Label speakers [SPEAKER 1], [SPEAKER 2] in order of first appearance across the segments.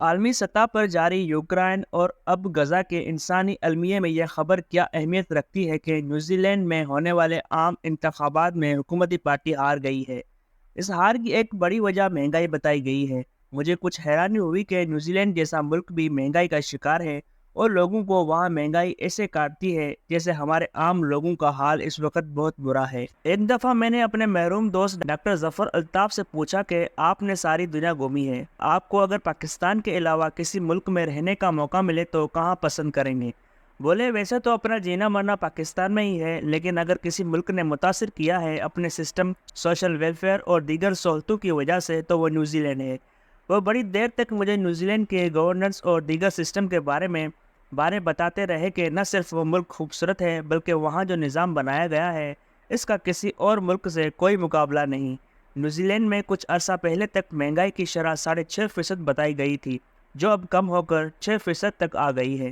[SPEAKER 1] عالمی سطح پر جاری یوکرائن اور اب غزہ کے انسانی المیہ میں یہ خبر کیا اہمیت رکھتی ہے کہ نیوزی لینڈ میں ہونے والے عام انتخابات میں حکومتی پارٹی ہار گئی ہے۔ اس ہار کی ایک بڑی وجہ مہنگائی بتائی گئی ہے۔ مجھے کچھ حیرانی ہوئی کہ نیوزی لینڈ جیسا ملک بھی مہنگائی کا شکار ہے اور لوگوں کو وہاں مہنگائی ایسے کاٹتی ہے جیسے ہمارے عام لوگوں کا حال اس وقت بہت برا ہے۔ ایک دفعہ میں نے اپنے محروم دوست ڈاکٹر ظفر الطاف سے پوچھا کہ آپ نے ساری دنیا گھومی ہے، آپ کو اگر پاکستان کے علاوہ کسی ملک میں رہنے کا موقع ملے تو کہاں پسند کریں گے؟ بولے ویسے تو اپنا جینا مرنا پاکستان میں ہی ہے، لیکن اگر کسی ملک نے متاثر کیا ہے اپنے سسٹم، سوشل ویلفیئر اور دیگر سہولتوں کی وجہ سے تو وہ نیوزی لینڈ ہے۔ وہ بڑی دیر تک مجھے نیوزی لینڈ کے گورننس اور دیگر سسٹم کے بارے بتاتے رہے کہ نہ صرف وہ ملک خوبصورت ہے بلکہ وہاں جو نظام بنایا گیا ہے اس کا کسی اور ملک سے کوئی مقابلہ نہیں۔ نیوزی لینڈ میں کچھ عرصہ پہلے تک مہنگائی کی شرح 6.5% بتائی گئی تھی، جو اب کم ہو کر 6% تک آ گئی ہے،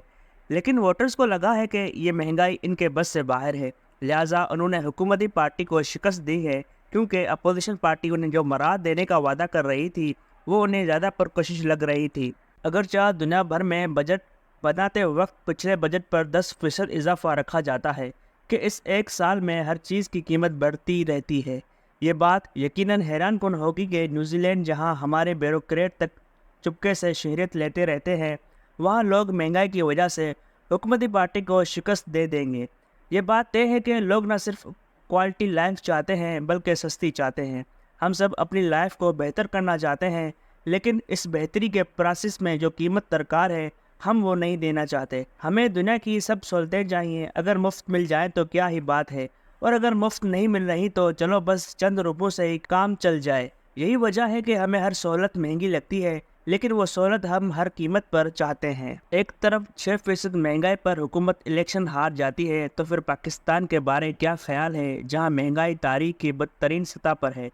[SPEAKER 1] لیکن ووٹرز کو لگا ہے کہ یہ مہنگائی ان کے بس سے باہر ہے، لہٰذا انہوں نے حکومتی پارٹی کو شکست دی ہے، کیونکہ اپوزیشن پارٹی انہیں جو مراد دینے کا وعدہ کر رہی تھی وہ انہیں زیادہ پرکشش لگ رہی تھی۔ اگرچہ دنیا بھر میں بجٹ بناتے وقت پچھلے بجٹ پر 10% اضافہ رکھا جاتا ہے کہ اس ایک سال میں ہر چیز کی قیمت بڑھتی رہتی ہے، یہ بات یقیناً حیران کن ہوگی کہ نیوزی لینڈ جہاں ہمارے بیوروکریٹ تک چپکے سے شہریت لیتے رہتے ہیں، وہاں لوگ مہنگائی کی وجہ سے حکومتی پارٹی کو شکست دے دیں گے۔ یہ بات طے ہے کہ لوگ نہ صرف کوالٹی لائف چاہتے ہیں بلکہ سستی چاہتے ہیں۔ ہم سب اپنی لائف کو بہتر کرنا چاہتے ہیں، لیکن اس بہتری کے پروسیس میں جو قیمت درکار ہے ہم وہ نہیں دینا چاہتے۔ ہمیں دنیا کی سب سہولتیں چاہیے، اگر مفت مل جائے تو کیا ہی بات ہے، اور اگر مفت نہیں مل رہی تو چلو بس چند روپوں سے ہی کام چل جائے۔ یہی وجہ ہے کہ ہمیں ہر سہولت مہنگی لگتی ہے، لیکن وہ سہولت ہم ہر قیمت پر چاہتے ہیں۔ ایک طرف 6% مہنگائی پر حکومت الیکشن ہار جاتی ہے تو پھر پاکستان کے بارے کیا خیال ہے جہاں مہنگائی تاریخ کی بدترین سطح پر ہے؟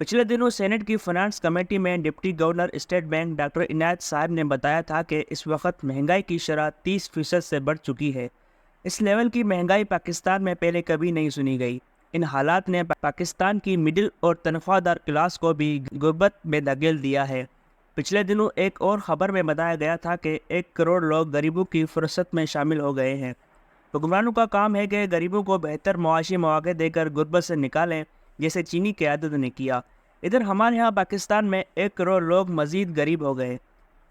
[SPEAKER 1] پچھلے دنوں سینٹ کی فنانس کمیٹی میں deputy governor state bank doctor عنایت صاحب نے بتایا تھا کہ اس وقت مہنگائی کی شرح 30% سے بڑھ چکی ہے۔ اس لیول کی مہنگائی پاکستان میں پہلے کبھی نہیں سنی گئی۔ ان حالات نے پاکستان کی مڈل اور تنخواہ دار کلاس کو بھی غربت میں دھکیل دیا ہے۔ پچھلے دنوں ایک اور خبر میں بتایا گیا تھا کہ 1 کروڑ لوگ غریبوں کی فہرست میں شامل ہو گئے ہیں۔ حکمرانوں کا کام ہے کہ غریبوں کو بہتر معاشی مواقع دے کر غربت سے نکالیں، جیسے چینی قیادت نے کیا۔ ادھر ہمارے ہاں پاکستان میں 1 کروڑ لوگ مزید غریب ہو گئے۔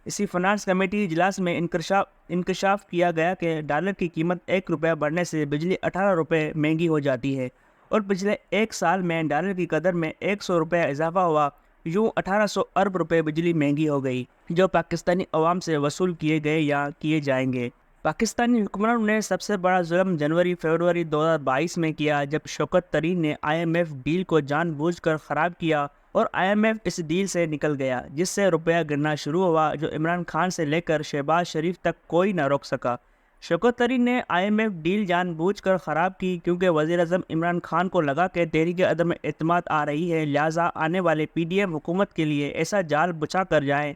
[SPEAKER 1] اسی فنانس کمیٹی اجلاس میں انکشاف کیا گیا کہ ڈالر کی قیمت 1 روپے بڑھنے سے بجلی 18 روپے مہنگی ہو جاتی ہے، اور پچھلے ایک سال میں ڈالر کی قدر میں 100 روپے اضافہ ہوا، یوں 1800 ارب روپے بجلی مہنگی ہو گئی، جو پاکستانی عوام سے وصول کیے گئے یا کیے جائیں گے۔ پاکستانی حکمرانوں نے سب سے بڑا ظلم فروری 2022 میں کیا، جب شوکت طرین نے IMF ڈیل کو جان بوجھ کر خراب کیا اور IMF اس ڈیل سے نکل گیا، جس سے روپیہ گرنا شروع ہوا، جو عمران خان سے لے کر شہباز شریف تک کوئی نہ روک سکا۔ شوکت طرین نے IMF ڈیل جان بوجھ کر خراب کی کیونکہ وزیر اعظم عمران خان کو لگا کہ تحریک عدم اعتماد آ رہی ہے، لہٰذا آنے والے PDM حکومت کے لیے ایسا جال بچھا کر جائیں،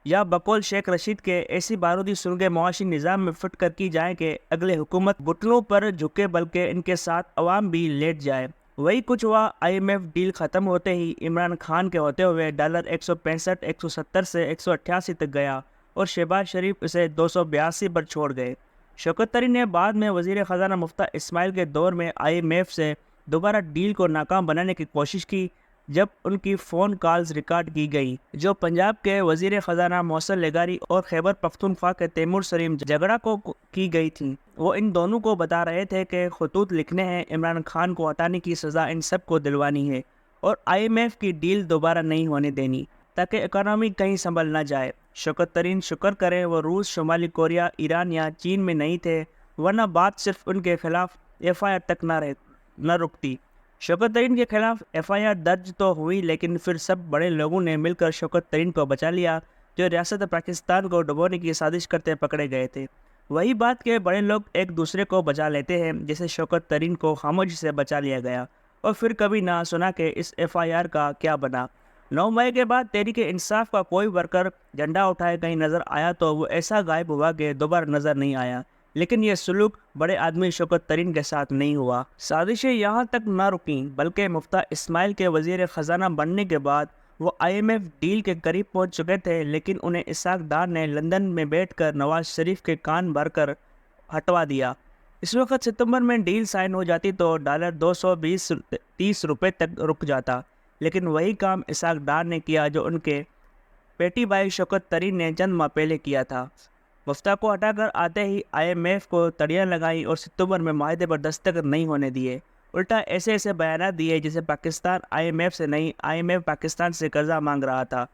[SPEAKER 1] یا بقول شیخ رشید کے ایسی بارودی سرنگیں معاشی نظام میں فٹ کر کی جائیں کہ اگلے حکومت گھٹنوں پر جھکے بلکہ ان کے ساتھ عوام بھی لیٹ جائے۔ وہی کچھ ہوا۔ IMF ڈیل ختم ہوتے ہی عمران خان کے ہوتے ہوئے ڈالر 165 170 سے 188 تک گیا اور شہباز شریف اسے 282 پر چھوڑ گئے۔ شوکت طرین نے بعد میں وزیر خزانہ مفتح اسماعیل کے دور میں IMF سے دوبارہ ڈیل کو ناکام بنانے کی کوشش کی، جب ان کی فون کالز ریکارڈ کی گئی جو پنجاب کے وزیر خزانہ محسن لیگاری اور خیبر پختونخوا کے تیمور سلیم جگڑا کو کی گئی تھیں۔ وہ ان دونوں کو بتا رہے تھے کہ خطوط لکھنے ہیں، عمران خان کو ہٹانے کی سزا ان سب کو دلوانی ہے اور IMF کی ڈیل دوبارہ نہیں ہونے دینی، تاکہ اکانومی کہیں سنبھل نہ جائے۔ شوکت طرین شکر کریں وہ روس، شمالی کوریا، ایران یا چین میں نہیں تھے، ورنہ بات صرف ان کے خلاف FIR تک نہ رکتی۔ شوکت طرین کے خلاف FIR درج تو ہوئی، لیکن پھر سب بڑے لوگوں نے مل کر شوکت طرین کو بچا لیا، جو ریاست پاکستان کو ڈبونے کی سازش کرتے پکڑے گئے تھے۔ وہی بات کہ بڑے لوگ ایک دوسرے کو بچا لیتے ہیں، جیسے شوکت طرین کو خاموشی سے بچا لیا گیا اور پھر کبھی نہ سنا کہ اس FIR کا کیا بنا۔ 9 مئی کے بعد تحریک انصاف کا کوئی ورکر جھنڈا اٹھائے کہیں نظر آیا تو وہ ایسا غائب ہوا کہ دوبارہ نظر نہیں آیا، لیکن یہ سلوک بڑے آدمی شوکت طرین کے ساتھ نہیں ہوا۔ سازشیں یہاں تک نہ رکیں، بلکہ مفتح اسماعیل کے وزیر خزانہ بننے کے بعد وہ IMF ڈیل کے قریب پہنچ چکے تھے، لیکن انہیں اسحاق ڈار نے لندن میں بیٹھ کر نواز شریف کے کان بھر کر ہٹوا دیا۔ اس وقت ستمبر میں ڈیل سائن ہو جاتی تو ڈالر 230 روپے تک رک جاتا، لیکن وہی کام اسحاق ڈار نے کیا جو ان کے بیٹی بھائی شوکت طرین نے چند ماہ پہلے کیا تھا۔ وفد کو ہٹا کر آتے ہی IMF کو تڑیاں لگائیں اور ستمبر میں معاہدے پر دستخط نہیں ہونے دیے، الٹا ایسے بیانات دیے جسے پاکستان IMF سے نہیں، IMF پاکستان سے قرضہ مانگ رہا تھا۔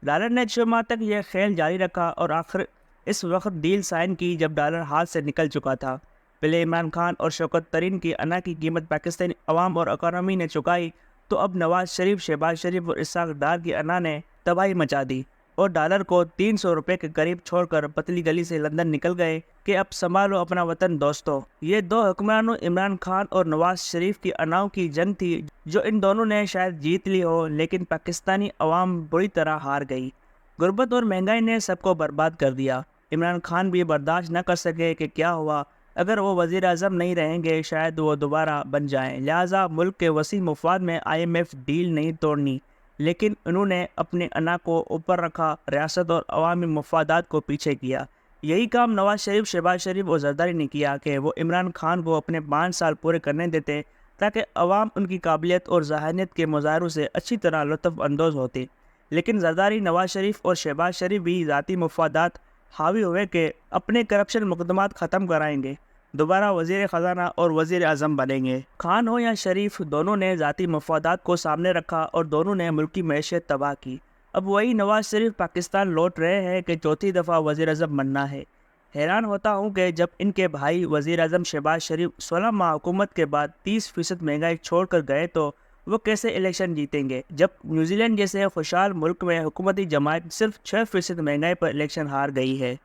[SPEAKER 1] ڈالر نے 6 ماہ تک یہ کھیل جاری رکھا اور آخر اس وقت ڈیل سائن کی جب ڈالر ہاتھ سے نکل چکا تھا۔ پہلے عمران خان اور شوکت طرین کی انا کی قیمت پاکستانی عوام اور اکانومی نے چکائی، تو اب نواز شریف، شہباز شریف اور اسحاق ڈار کی انا نے تباہی مچا دی اور ڈالر کو 300 روپے کے قریب چھوڑ کر پتلی گلی سے لندن نکل گئے کہ اب سنبھالو اپنا وطن دوستو۔ یہ دو حکمرانوں عمران خان اور نواز شریف کی اناؤں کی جنگ تھی جو ان دونوں نے شاید جیت لی ہو، لیکن پاکستانی عوام بری طرح ہار گئی۔ غربت اور مہنگائی نے سب کو برباد کر دیا۔ عمران خان بھی برداشت نہ کر سکے کہ کیا ہوا، اگر وہ وزیر اعظم نہیں رہیں گے شاید وہ دوبارہ بن جائیں، لہٰذا ملک کے وسیع مفاد میں IMF ڈیل نہیں توڑنی، لیکن انہوں نے اپنے انا کو اوپر رکھا، ریاست اور عوامی مفادات کو پیچھے کیا۔ یہی کام نواز شریف، شہباز شریف اور زرداری نے کیا کہ وہ عمران خان کو اپنے 5 سال پورے کرنے دیتے تاکہ عوام ان کی قابلیت اور ذہانت کے مظاہروں سے اچھی طرح لطف اندوز ہوتے، لیکن زرداری، نواز شریف اور شہباز شریف بھی ذاتی مفادات حاوی ہوئے کہ اپنے کرپشن مقدمات ختم کرائیں گے، دوبارہ وزیر خزانہ اور وزیر اعظم بنیں گے۔ خان ہو یا شریف، دونوں نے ذاتی مفادات کو سامنے رکھا اور دونوں نے ملکی معیشت تباہ کی۔ اب وہی نواز شریف پاکستان لوٹ رہے ہیں کہ چوتھی دفعہ وزیر اعظم بننا ہے۔ حیران ہوتا ہوں کہ جب ان کے بھائی وزیر اعظم شہباز شریف 16 ماہ حکومت کے بعد 30% مہنگائی چھوڑ کر گئے تو وہ کیسے الیکشن جیتیں گے، جب نیوزی لینڈ جیسے خوشحال ملک میں حکومتی جماعت صرف 6% مہنگائی پر الیکشن ہار گئی ہے۔